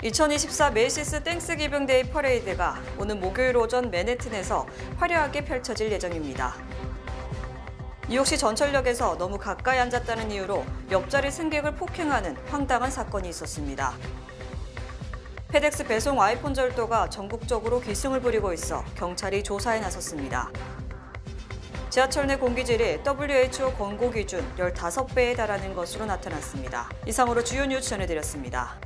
2024 메이시스 땡스기빙데이 퍼레이드가 오는 목요일 오전 맨해튼에서 화려하게 펼쳐질 예정입니다. 뉴욕시 전철역에서 너무 가까이 앉았다는 이유로 옆자리 승객을 폭행하는 황당한 사건이 있었습니다. 페덱스 배송 아이폰 절도가 전국적으로 기승을 부리고 있어 경찰이 조사에 나섰습니다. 지하철 내 공기질이 WHO 권고 기준 15배에 달하는 것으로 나타났습니다. 이상으로 주요 뉴스 전해드렸습니다.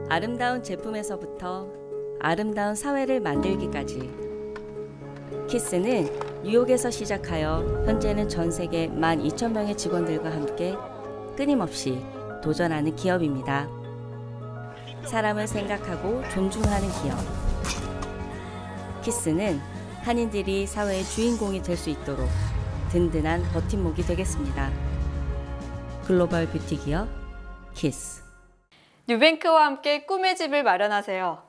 아름다운 제품에서부터 아름다운 사회를 만들기까지 키스는 뉴욕에서 시작하여 현재는 전 세계 12,000명의 직원들과 함께 끊임없이 도전하는 기업입니다. 사람을 생각하고 존중하는 기업. 키스는 한인들이 사회의 주인공이 될 수 있도록 든든한 버팀목이 되겠습니다. 글로벌 뷰티 기업 키스. 뉴뱅크와 함께 꿈의 집을 마련하세요.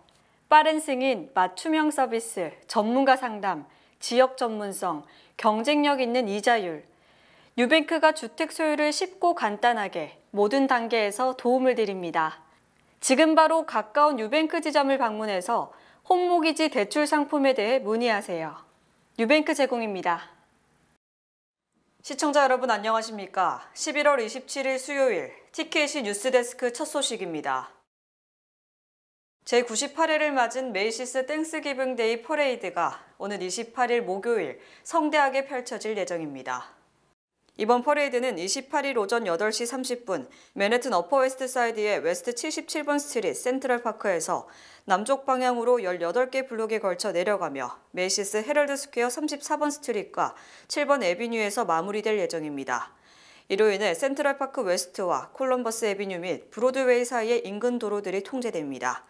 빠른 승인, 맞춤형 서비스, 전문가 상담, 지역 전문성, 경쟁력 있는 이자율. 뉴뱅크가 주택 소유를 쉽고 간단하게 모든 단계에서 도움을 드립니다. 지금 바로 가까운 뉴뱅크 지점을 방문해서 홈모기지 대출 상품에 대해 문의하세요. 뉴뱅크 제공입니다. 시청자 여러분 안녕하십니까? 11월 27일 수요일 TKC 뉴스데스크 첫 소식입니다. 제98회를 맞은 메이시스 땡스기빙데이 퍼레이드가 오는 28일 목요일 성대하게 펼쳐질 예정입니다. 이번 퍼레이드는 28일 오전 8시 30분 맨해튼 어퍼 웨스트 사이드의 웨스트 77번 스트리트 센트럴 파크에서 남쪽 방향으로 18개 블록에 걸쳐 내려가며 메이시스 헤럴드 스퀘어 34번 스트리트과 7번 애비뉴에서 마무리될 예정입니다. 이로 인해 센트럴 파크 웨스트와 콜럼버스 애비뉴 및 브로드웨이 사이의 인근 도로들이 통제됩니다.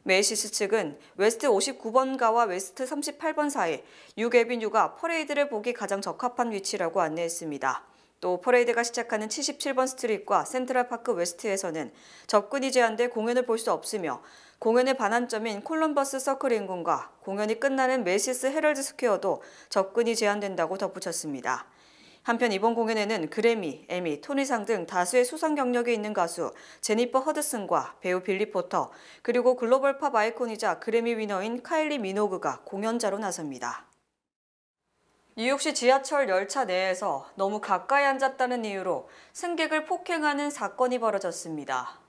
메이시스 측은 웨스트 59번가와 웨스트 38번 사이 6애비뉴가 퍼레이드를 보기 가장 적합한 위치라고 안내했습니다. 또 퍼레이드가 시작하는 77번 스트리트과 센트럴파크 웨스트에서는 접근이 제한돼 공연을 볼 수 없으며 공연의 반환점인 콜럼버스 서클 인근과 공연이 끝나는 메이시스 헤럴드 스퀘어도 접근이 제한된다고 덧붙였습니다. 한편 이번 공연에는 그래미, 에미, 토니상 등 다수의 수상 경력이 있는 가수 제니퍼 허드슨과 배우 빌리 포터, 그리고 글로벌 팝 아이콘이자 그래미 위너인 카일리 미노그가 공연자로 나섭니다. 뉴욕시 지하철 열차 내에서 너무 가까이 앉았다는 이유로 승객을 폭행하는 사건이 벌어졌습니다.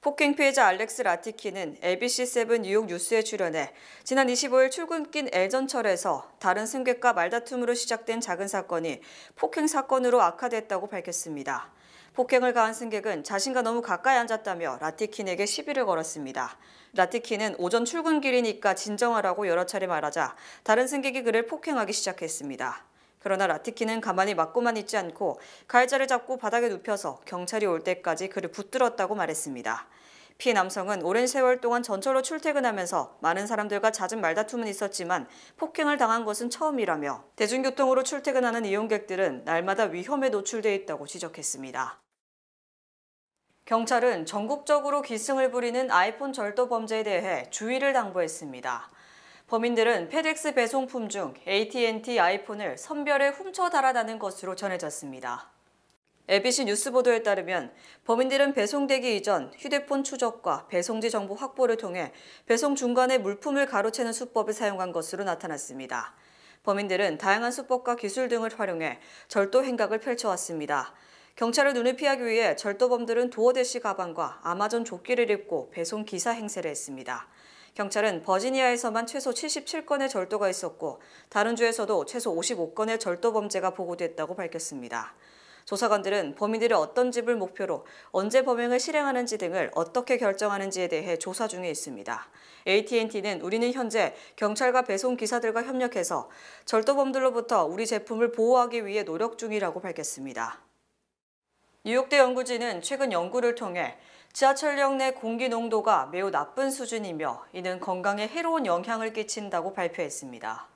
폭행 피해자 알렉스 라티키는 ABC7 뉴욕 뉴스에 출연해 지난 25일 출근길 L전철에서 다른 승객과 말다툼으로 시작된 작은 사건이 폭행 사건으로 악화됐다고 밝혔습니다. 폭행을 가한 승객은 자신과 너무 가까이 앉았다며 라티킨에게 시비를 걸었습니다. 라티킨은 오전 출근길이니까 진정하라고 여러 차례 말하자 다른 승객이 그를 폭행하기 시작했습니다. 그러나 라티킨은 가만히 맞고만 있지 않고 가해자를 잡고 바닥에 눕혀서 경찰이 올 때까지 그를 붙들었다고 말했습니다. 피해 남성은 오랜 세월 동안 전철로 출퇴근하면서 많은 사람들과 잦은 말다툼은 있었지만 폭행을 당한 것은 처음이라며 대중교통으로 출퇴근하는 이용객들은 날마다 위험에 노출돼 있다고 지적했습니다. 경찰은 전국적으로 기승을 부리는 아이폰 절도 범죄에 대해 주의를 당부했습니다. 범인들은 페덱스 배송품 중 AT&T 아이폰을 선별해 훔쳐 달아나는 것으로 전해졌습니다. ABC 뉴스 보도에 따르면 범인들은 배송되기 이전 휴대폰 추적과 배송지 정보 확보를 통해 배송 중간에 물품을 가로채는 수법을 사용한 것으로 나타났습니다. 범인들은 다양한 수법과 기술 등을 활용해 절도 행각을 펼쳐왔습니다. 경찰의 눈을 피하기 위해 절도범들은 도어대시 가방과 아마존 조끼를 입고 배송 기사 행세를 했습니다. 경찰은 버지니아에서만 최소 77건의 절도가 있었고 다른 주에서도 최소 55건의 절도 범죄가 보고됐다고 밝혔습니다. 조사관들은 범인들이 어떤 집을 목표로 언제 범행을 실행하는지 등을 어떻게 결정하는지에 대해 조사 중에 있습니다. AT&T는 우리는 현재 경찰과 배송 기사들과 협력해서 절도범들로부터 우리 제품을 보호하기 위해 노력 중이라고 밝혔습니다. 뉴욕대 연구진은 최근 연구를 통해 지하철역 내 공기 농도가 매우 나쁜 수준이며 이는 건강에 해로운 영향을 끼친다고 발표했습니다.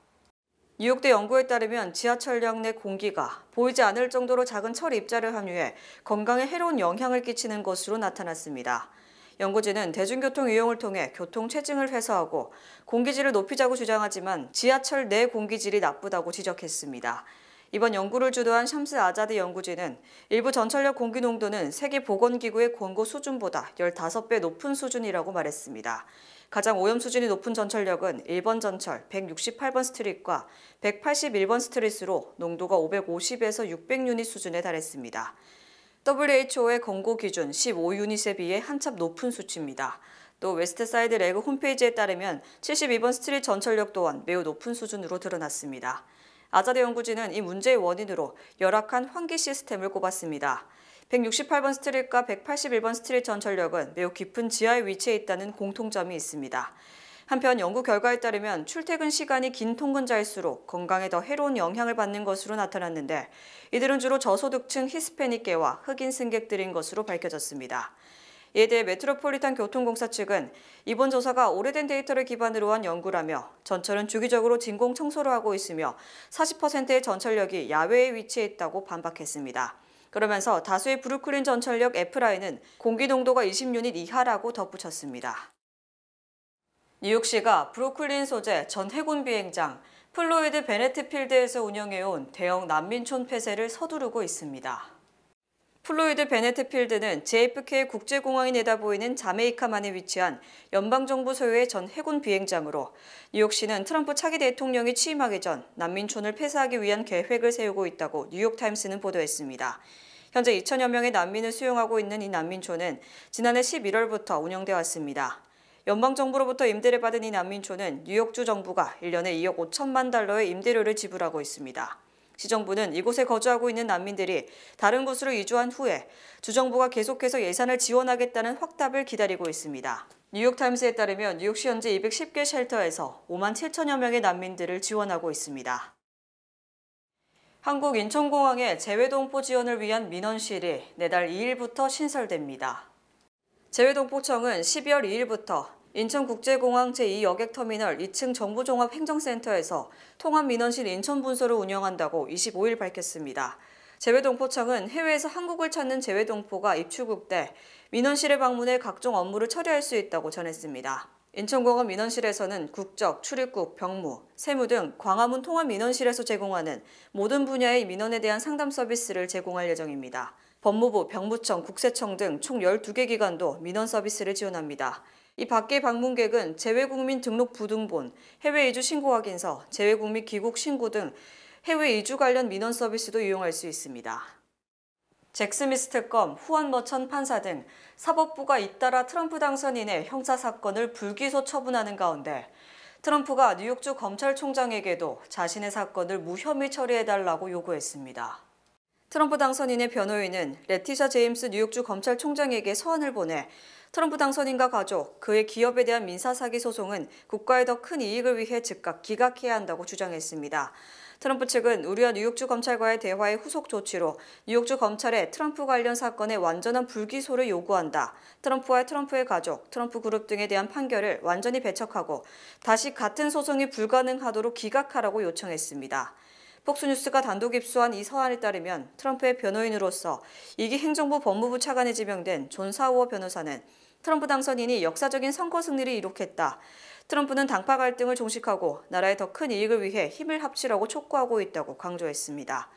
뉴욕대 연구에 따르면 지하철역 내 공기가 보이지 않을 정도로 작은 철 입자를 함유해 건강에 해로운 영향을 끼치는 것으로 나타났습니다. 연구진은 대중교통 이용을 통해 교통 체증을 해소하고 공기질을 높이자고 주장하지만 지하철 내 공기질이 나쁘다고 지적했습니다. 이번 연구를 주도한 샴스 아자드 연구진은 일부 전철역 공기 농도는 세계보건기구의 권고 수준보다 15배 높은 수준이라고 말했습니다. 가장 오염 수준이 높은 전철역은 1번 전철 168번 스트릿과 181번 스트릿으로 농도가 550에서 600유닛 수준에 달했습니다. WHO의 권고 기준 15유닛에 비해 한참 높은 수치입니다. 또 웨스트사이드 레그 홈페이지에 따르면 72번 스트릿 전철역 또한 매우 높은 수준으로 드러났습니다. 아자드 연구진은 이 문제의 원인으로 열악한 환기 시스템을 꼽았습니다. 168번 스트릿과 181번 스트릿 전철역은 매우 깊은 지하에 위치해 있다는 공통점이 있습니다. 한편 연구 결과에 따르면 출퇴근 시간이 긴 통근자일수록 건강에 더 해로운 영향을 받는 것으로 나타났는데 이들은 주로 저소득층 히스패닉계와 흑인 승객들인 것으로 밝혀졌습니다. 이에 대해 메트로폴리탄 교통공사 측은 이번 조사가 오래된 데이터를 기반으로 한 연구라며 전철은 주기적으로 진공 청소를 하고 있으며 40%의 전철역이 야외에 위치해 있다고 반박했습니다. 그러면서 다수의 브루클린 전철역 F라인은 공기 농도가 20유닛 이하라고 덧붙였습니다. 뉴욕시가 브루클린 소재 전 해군 비행장 플로이드 베네트 필드에서 운영해온 대형 난민촌 폐쇄를 서두르고 있습니다. 플로이드 베네트 필드는 JFK 국제공항이 내다보이는 자메이카만에 위치한 연방정부 소유의 전 해군 비행장으로 뉴욕시는 트럼프 차기 대통령이 취임하기 전 난민촌을 폐쇄하기 위한 계획을 세우고 있다고 뉴욕타임스는 보도했습니다. 현재 2천여 명의 난민을 수용하고 있는 이 난민촌은 지난해 11월부터 운영돼 왔습니다. 연방정부로부터 임대를 받은 이 난민촌은 뉴욕주 정부가 1년에 2억 5천만 달러의 임대료를 지불하고 있습니다. 시정부는 이곳에 거주하고 있는 난민들이 다른 곳으로 이주한 후에 주정부가 계속해서 예산을 지원하겠다는 확답을 기다리고 있습니다. 뉴욕타임스에 따르면 뉴욕시 현재 210개 쉘터에서 5만 7천여 명의 난민들을 지원하고 있습니다. 한국 인천공항의 재외동포 지원을 위한 민원실이 내달 2일부터 신설됩니다. 재외동포청은 12월 2일부터 인천국제공항 제2여객터미널 2층 정부종합행정센터에서 통합민원실 인천분소를 운영한다고 25일 밝혔습니다. 재외동포청은 해외에서 한국을 찾는 재외동포가 입출국 때 민원실에 방문해 각종 업무를 처리할 수 있다고 전했습니다. 인천공항 민원실에서는 국적, 출입국, 병무, 세무 등 광화문 통합민원실에서 제공하는 모든 분야의 민원에 대한 상담 서비스를 제공할 예정입니다. 법무부, 병무청, 국세청 등 총 12개 기관도 민원 서비스를 지원합니다. 이 밖의 방문객은 재외국민 등록 부등본, 해외 이주 신고 확인서, 재외국민 귀국 신고 등 해외 이주 관련 민원 서비스도 이용할 수 있습니다. 잭 스미스 특검, 후안 머천 판사 등 사법부가 잇따라 트럼프 당선인의 형사사건을 불기소 처분하는 가운데 트럼프가 뉴욕주 검찰총장에게도 자신의 사건을 무혐의 처리해달라고 요구했습니다. 트럼프 당선인의 변호인은 레티샤 제임스 뉴욕주 검찰총장에게 서한을 보내 트럼프 당선인과 가족, 그의 기업에 대한 민사사기 소송은 국가의 더 큰 이익을 위해 즉각 기각해야 한다고 주장했습니다. 트럼프 측은 우리와 뉴욕주 검찰과의 대화의 후속 조치로 뉴욕주 검찰에 트럼프 관련 사건의 완전한 불기소를 요구한다. 트럼프와 트럼프의 가족, 트럼프 그룹 등에 대한 판결을 완전히 배척하고 다시 같은 소송이 불가능하도록 기각하라고 요청했습니다. 폭스뉴스가 단독 입수한 이 서한에 따르면 트럼프의 변호인으로서 이기 행정부 법무부 차관에 지명된 존 사우어 변호사는 트럼프 당선인이 역사적인 선거 승리를 이룩했다. 트럼프는 당파 갈등을 종식하고 나라의 더 큰 이익을 위해 힘을 합치라고 촉구하고 있다고 강조했습니다.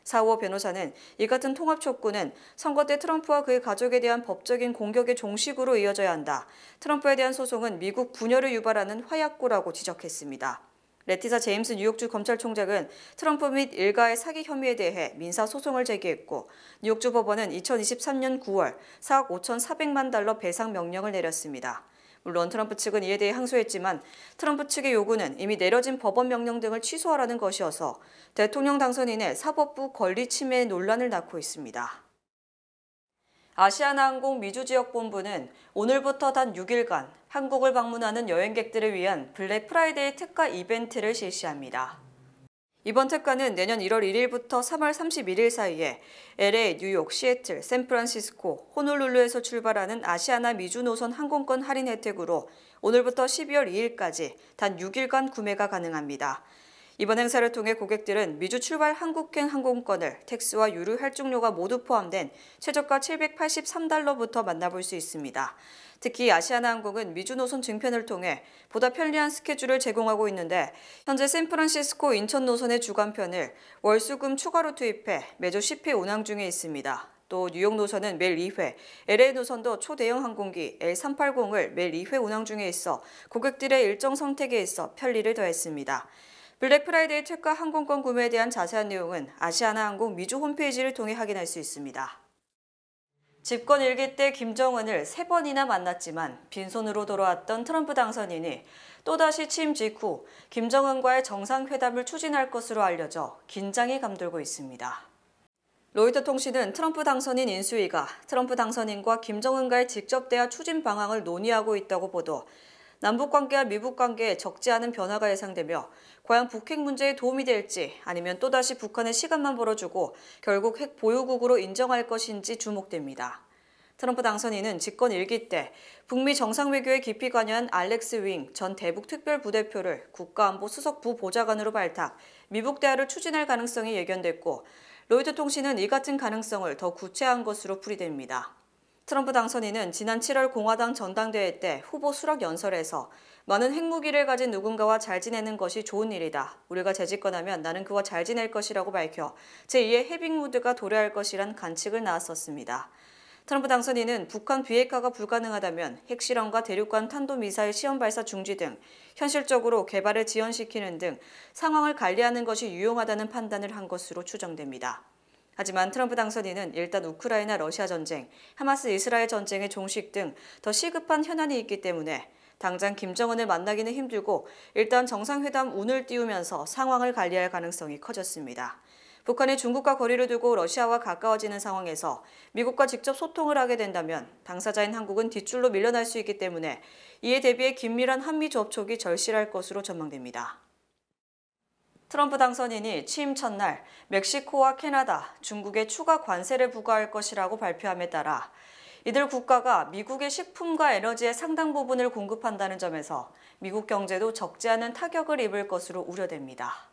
사우어 변호사는 이 같은 통합 촉구는 선거 때 트럼프와 그의 가족에 대한 법적인 공격의 종식으로 이어져야 한다. 트럼프에 대한 소송은 미국 분열을 유발하는 화약고라고 지적했습니다. 레티사 제임스 뉴욕주 검찰총장은 트럼프 및 일가의 사기 혐의에 대해 민사소송을 제기했고 뉴욕주 법원은 2023년 9월 4억 5,400만 달러 배상 명령을 내렸습니다. 물론 트럼프 측은 이에 대해 항소했지만 트럼프 측의 요구는 이미 내려진 법원 명령 등을 취소하라는 것이어서 대통령 당선인의 사법부 권리 침해 논란을 낳고 있습니다. 아시아나항공 미주지역본부는 오늘부터 단 6일간 한국을 방문하는 여행객들을 위한 블랙 프라이데이 특가 이벤트를 실시합니다. 이번 특가는 내년 1월 1일부터 3월 31일 사이에 LA, 뉴욕, 시애틀, 샌프란시스코, 호놀룰루에서 출발하는 아시아나 미주 노선 항공권 할인 혜택으로 오늘부터 12월 2일까지 단 6일간 구매가 가능합니다. 이번 행사를 통해 고객들은 미주 출발 한국행 항공권을 택스와 유류 할증료가 모두 포함된 최저가 $783부터 만나볼 수 있습니다. 특히 아시아나항공은 미주 노선 증편을 통해 보다 편리한 스케줄을 제공하고 있는데 현재 샌프란시스코 인천 노선의 주간편을 월, 수, 금 추가로 투입해 매주 10회 운항 중에 있습니다. 또 뉴욕 노선은 매일 2회, LA 노선도 초대형 항공기 L380을 매일 2회 운항 중에 있어 고객들의 일정 선택에 있어 편리를 더했습니다. 블랙 프라이데이 특가 항공권 구매에 대한 자세한 내용은 아시아나항공 미주 홈페이지를 통해 확인할 수 있습니다. 집권 일기 때 김정은을 3번이나 만났지만 빈손으로 돌아왔던 트럼프 당선인이 또다시 취임 직후 김정은과의 정상회담을 추진할 것으로 알려져 긴장이 감돌고 있습니다. 로이터 통신은 트럼프 당선인 인수위가 트럼프 당선인과 김정은과의 직접 대화 추진 방향을 논의하고 있다고 보도, 남북관계와 미북관계에 적지 않은 변화가 예상되며 과연 북핵 문제에 도움이 될지 아니면 또다시 북한의 시간만 벌어주고 결국 핵 보유국으로 인정할 것인지 주목됩니다. 트럼프 당선인은 집권 일기 때 북미 정상외교에 깊이 관여한 알렉스 윙 전 대북 특별부대표를 국가안보 수석 부보좌관으로 발탁, 미북 대화를 추진할 가능성이 예견됐고, 로이터 통신은 이 같은 가능성을 더 구체화한 것으로 풀이됩니다. 트럼프 당선인은 지난 7월 공화당 전당대회 때 후보 수락 연설에서 많은 핵무기를 가진 누군가와 잘 지내는 것이 좋은 일이다. 우리가 재집권하면 나는 그와 잘 지낼 것이라고 밝혀 제2의 헤빙무드가 도래할 것이란 관측을 낳았었습니다. 트럼프 당선인은 북한 비핵화가 불가능하다면 핵실험과 대륙간 탄도미사일 시험 발사 중지 등 현실적으로 개발을 지연시키는 등 상황을 관리하는 것이 유용하다는 판단을 한 것으로 추정됩니다. 하지만 트럼프 당선인은 일단 우크라이나 러시아 전쟁, 하마스 이스라엘 전쟁의 종식 등 더 시급한 현안이 있기 때문에 당장 김정은을 만나기는 힘들고 일단 정상회담 운을 띄우면서 상황을 관리할 가능성이 커졌습니다. 북한이 중국과 거리를 두고 러시아와 가까워지는 상황에서 미국과 직접 소통을 하게 된다면 당사자인 한국은 뒷줄로 밀려날 수 있기 때문에 이에 대비해 긴밀한 한미 접촉이 절실할 것으로 전망됩니다. 트럼프 당선인이 취임 첫날 멕시코와 캐나다, 중국에 추가 관세를 부과할 것이라고 발표함에 따라 이들 국가가 미국의 식품과 에너지의 상당 부분을 공급한다는 점에서 미국 경제도 적지 않은 타격을 입을 것으로 우려됩니다.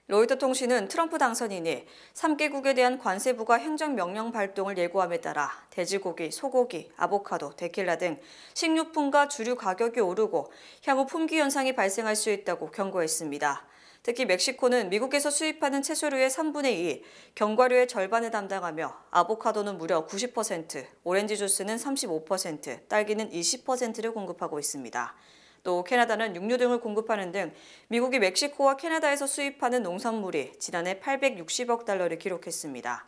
로이터 통신은 트럼프 당선인이 3개국에 대한 관세 부과 행정명령 발동을 예고함에 따라 돼지고기, 소고기, 아보카도, 데킬라 등 식료품과 주류 가격이 오르고 향후 품귀 현상이 발생할 수 있다고 경고했습니다. 특히 멕시코는 미국에서 수입하는 채소류의 3분의 2, 견과류의 절반을 담당하며 아보카도는 무려 90%, 오렌지 주스는 35%, 딸기는 20%를 공급하고 있습니다. 또 캐나다는 육류 등을 공급하는 등 미국이 멕시코와 캐나다에서 수입하는 농산물이 지난해 860억 달러를 기록했습니다.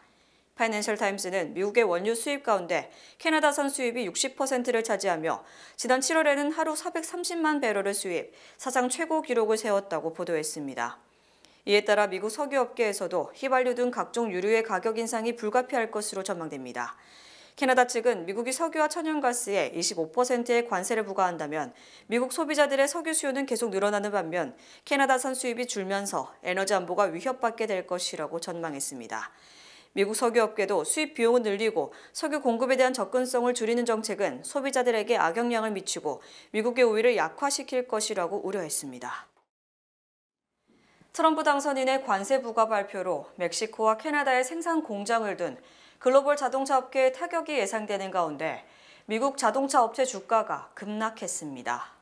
파이낸셜 타임스는 미국의 원유 수입 가운데 캐나다산 수입이 60%를 차지하며 지난 7월에는 하루 430만 배럴을 수입, 사상 최고 기록을 세웠다고 보도했습니다. 이에 따라 미국 석유업계에서도 휘발유 등 각종 유류의 가격 인상이 불가피할 것으로 전망됩니다. 캐나다 측은 미국이 석유와 천연가스에 25%의 관세를 부과한다면 미국 소비자들의 석유 수요는 계속 늘어나는 반면 캐나다산 수입이 줄면서 에너지 안보가 위협받게 될 것이라고 전망했습니다. 미국 석유업계도 수입 비용을 늘리고 석유 공급에 대한 접근성을 줄이는 정책은 소비자들에게 악영향을 미치고 미국의 우위를 약화시킬 것이라고 우려했습니다. 트럼프 당선인의 관세 부과 발표로 멕시코와 캐나다의 생산 공장을 둔 글로벌 자동차 업계에 타격이 예상되는 가운데 미국 자동차 업체 주가가 급락했습니다.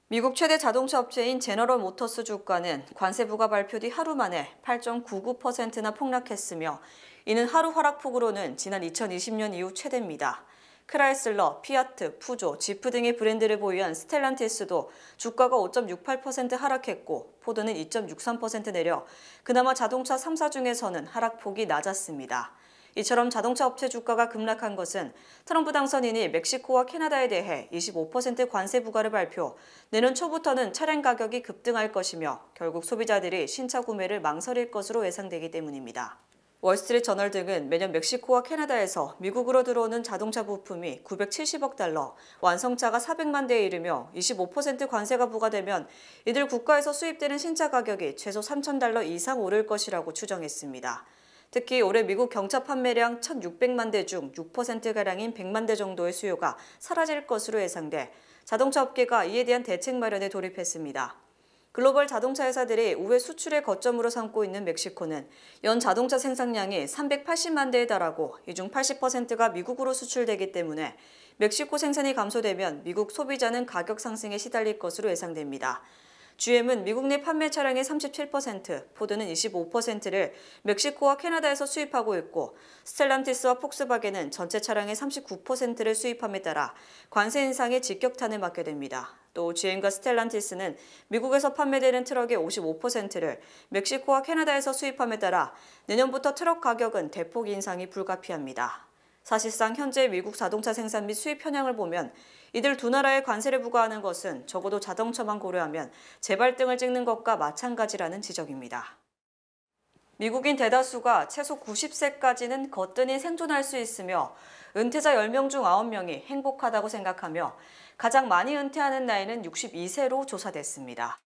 미국 최대 자동차 업체인 제너럴 모터스 주가는 관세 부과 발표 뒤 하루 만에 8.99%나 폭락했으며 이는 하루 하락폭으로는 지난 2020년 이후 최대입니다. 크라이슬러, 피아트, 푸조, 지프 등의 브랜드를 보유한 스텔란티스도 주가가 5.68% 하락했고 포드는 2.63% 내려 그나마 자동차 3사 중에서는 하락폭이 낮았습니다. 이처럼 자동차 업체 주가가 급락한 것은 트럼프 당선인이 멕시코와 캐나다에 대해 25% 관세 부과를 발표, 내년 초부터는 차량 가격이 급등할 것이며 결국 소비자들이 신차 구매를 망설일 것으로 예상되기 때문입니다. 월스트리트 저널 등은 매년 멕시코와 캐나다에서 미국으로 들어오는 자동차 부품이 970억 달러, 완성차가 400만 대에 이르며 25% 관세가 부과되면 이들 국가에서 수입되는 신차 가격이 최소 3,000달러 이상 오를 것이라고 추정했습니다. 특히 올해 미국 경차 판매량 1,600만 대 중 6%가량인 100만 대 정도의 수요가 사라질 것으로 예상돼 자동차 업계가 이에 대한 대책 마련에 돌입했습니다. 글로벌 자동차 회사들이 우회 수출의 거점으로 삼고 있는 멕시코는 연 자동차 생산량이 380만 대에 달하고 이 중 80%가 미국으로 수출되기 때문에 멕시코 생산이 감소되면 미국 소비자는 가격 상승에 시달릴 것으로 예상됩니다. GM은 미국 내 판매 차량의 37%, 포드는 25%를 멕시코와 캐나다에서 수입하고 있고 스텔란티스와 폭스바겐은 전체 차량의 39%를 수입함에 따라 관세 인상에 직격탄을 맞게 됩니다. 또 GM과 스텔란티스는 미국에서 판매되는 트럭의 55%를 멕시코와 캐나다에서 수입함에 따라 내년부터 트럭 가격은 대폭 인상이 불가피합니다. 사실상 현재 미국 자동차 생산 및 수입 현황을 보면 이들 두 나라에 관세를 부과하는 것은 적어도 자동차만 고려하면 재발등을 찍는 것과 마찬가지라는 지적입니다. 미국인 대다수가 최소 90세까지는 거뜬히 생존할 수 있으며 은퇴자 10명 중 9명이 행복하다고 생각하며 가장 많이 은퇴하는 나이는 62세로 조사됐습니다.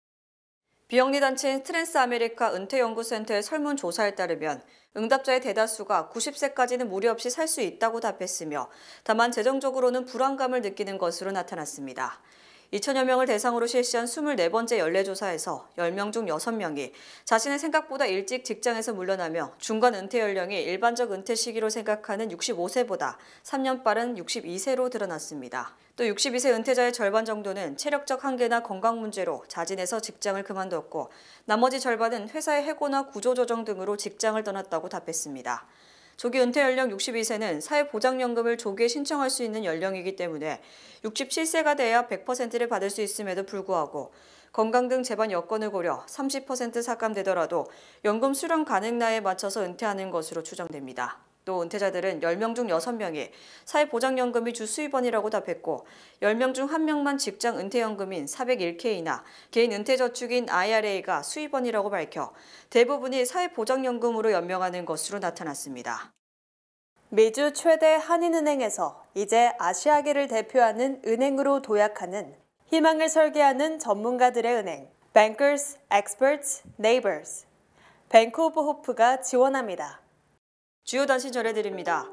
비영리 단체인 트랜스 아메리카 은퇴연구센터의 설문조사에 따르면 응답자의 대다수가 90세까지는 무리 없이 살 수 있다고 답했으며 다만 재정적으로는 불안감을 느끼는 것으로 나타났습니다. 2천여 명을 대상으로 실시한 24번째 연례조사에서 10명 중 6명이 자신의 생각보다 일찍 직장에서 물러나며 중간 은퇴 연령이 일반적 은퇴 시기로 생각하는 65세보다 3년 빠른 62세로 드러났습니다. 또 62세 은퇴자의 절반 정도는 체력적 한계나 건강 문제로 자진해서 직장을 그만뒀고 나머지 절반은 회사의 해고나 구조조정 등으로 직장을 떠났다고 답했습니다. 조기 은퇴 연령 62세는 사회보장연금을 조기에 신청할 수 있는 연령이기 때문에 67세가 돼야 100%를 받을 수 있음에도 불구하고 건강 등 재반 여건을 고려 30% 삭감되더라도 연금 수령 가능 나이에 맞춰서 은퇴하는 것으로 추정됩니다. 또 은퇴자들은 10명 중 6명이 사회보장연금이 주 수입원이라고 답했고 10명 중 1명만 직장 은퇴연금인 401K나 개인 은퇴저축인 IRA가 수입원이라고 밝혀 대부분이 사회보장연금으로 연명하는 것으로 나타났습니다. 미주 최대 한인은행에서 이제 아시아계를 대표하는 은행으로 도약하는 희망을 설계하는 전문가들의 은행 Bankers, Experts, Neighbors 뱅크 오브 호프가 지원합니다. 주요 단신 전해드립니다.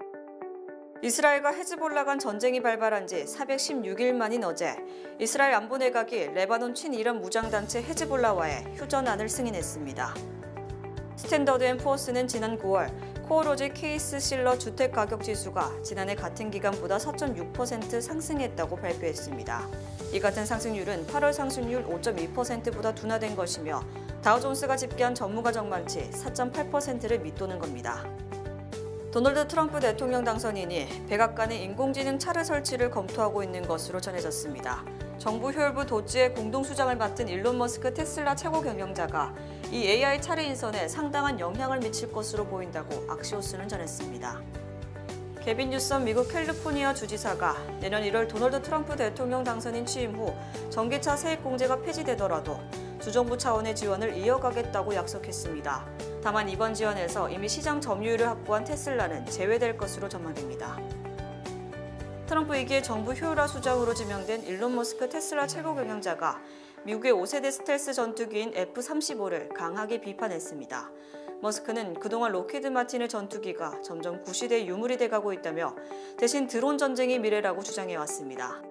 이스라엘과 헤즈볼라 간 전쟁이 발발한 지 416일 만인 어제 이스라엘 안보내각이 레바논 친이란 무장단체 헤즈볼라와의 휴전안을 승인했습니다. 스탠더드 앤 푸어스는 지난 9월 코어로지 케이스 실러 주택가격지수가 지난해 같은 기간보다 4.6% 상승했다고 발표했습니다. 이 같은 상승률은 8월 상승률 5.2%보다 둔화된 것이며 다우존스가 집계한 전무가 전망치 4.8%를 밑도는 겁니다. 도널드 트럼프 대통령 당선인이 백악관에 인공지능 차르 설치를 검토하고 있는 것으로 전해졌습니다. 정부 효율부 도지의 공동수장을 맡은 일론 머스크 테슬라 최고 경영자가 이 AI 차르 인선에 상당한 영향을 미칠 것으로 보인다고 악시오스는 전했습니다. 개빈 뉴섬 미국 캘리포니아 주지사가 내년 1월 도널드 트럼프 대통령 당선인 취임 후 전기차 세액 공제가 폐지되더라도 주정부 차원의 지원을 이어가겠다고 약속했습니다. 다만 이번 지원에서 이미 시장 점유율을 확보한 테슬라는 제외될 것으로 전망됩니다. 트럼프 2기의 정부 효율화 수장으로 지명된 일론 머스크 테슬라 최고 경영자가 미국의 5세대 스텔스 전투기인 F-35를 강하게 비판했습니다. 머스크는 그동안 로키드 마틴의 전투기가 점점 구시대의 유물이 돼가고 있다며 대신 드론 전쟁이 미래라고 주장해왔습니다.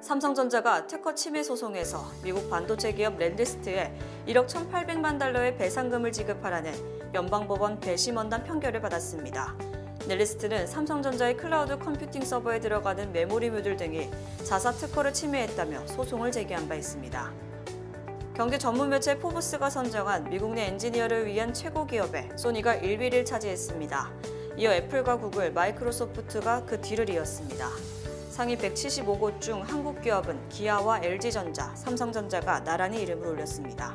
삼성전자가 특허 침해 소송에서 미국 반도체 기업 랜디스트에 1억 1,800만 달러의 배상금을 지급하라는 연방법원 배심원단 판결을 받았습니다. 넬리스트는 삼성전자의 클라우드 컴퓨팅 서버에 들어가는 메모리 뮤들 등이 자사 특허를 침해했다며 소송을 제기한 바 있습니다. 경제 전문 매체 포브스가 선정한 미국 내 엔지니어를 위한 최고 기업에 소니가 1위를 차지했습니다. 이어 애플과 구글, 마이크로소프트가 그 뒤를 이었습니다. 상위 175곳 중 한국 기업은 기아와 LG전자, 삼성전자가 나란히 이름을 올렸습니다.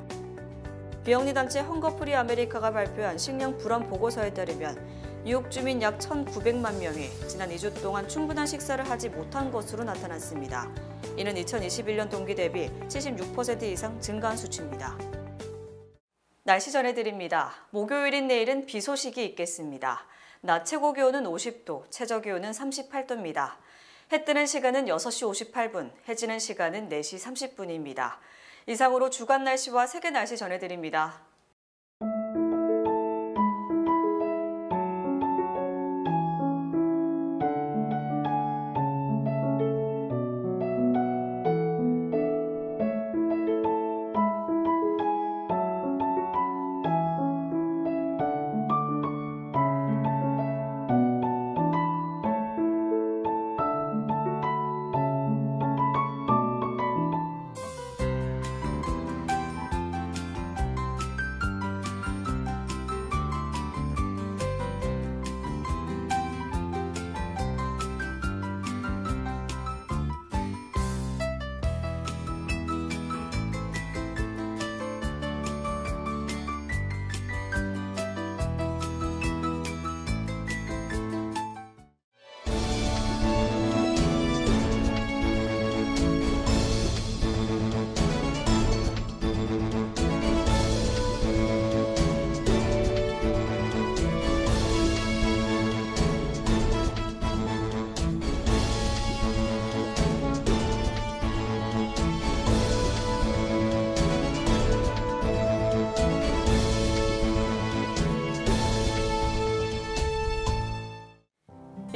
비영리 단체 헝거프리 아메리카가 발표한 식량 불안 보고서에 따르면 뉴욕 주민 약 1,900만 명이 지난 2주 동안 충분한 식사를 하지 못한 것으로 나타났습니다. 이는 2021년 동기 대비 76% 이상 증가한 수치입니다. 날씨 전해드립니다. 목요일인 내일은 비 소식이 있겠습니다. 낮 최고 기온은 50도, 최저 기온은 38도입니다. 해 뜨는 시간은 6시 58분, 해 지는 시간은 4시 30분입니다. 이상으로 주간 날씨와 세계 날씨 전해드립니다.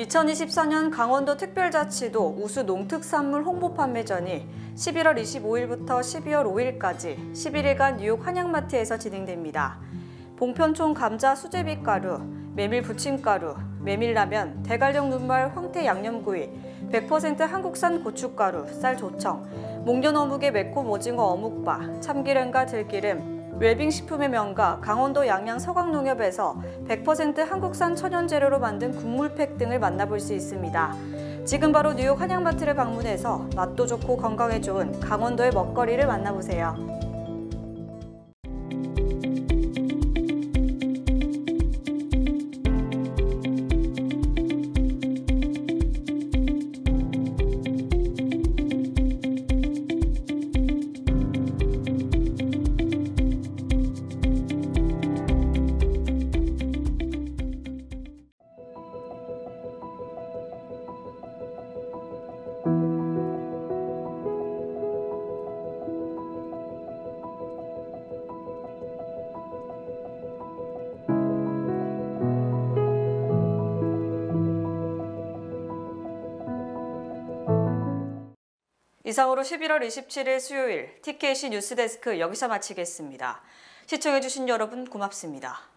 2024년 강원도 특별자치도 우수 농특산물 홍보 판매전이 11월 25일부터 12월 5일까지 11일간 뉴욕 한양마트에서 진행됩니다. 봉편총 감자 수제비 가루, 메밀 부침가루, 메밀라면, 대관령 눈말 황태 양념구이, 100% 한국산 고춧가루, 쌀 조청, 목련 어묵의 매콤 오징어 어묵바, 참기름과 들기름, 웰빙식품의 명가 강원도 양양 서강농협에서 100% 한국산 천연재료로 만든 국물팩 등을 만나볼 수 있습니다. 지금 바로 뉴욕 한양마트를 방문해서 맛도 좋고 건강에 좋은 강원도의 먹거리를 만나보세요. 이상으로 11월 27일 수요일 TKC 뉴스데스크 여기서 마치겠습니다. 시청해주신 여러분 고맙습니다.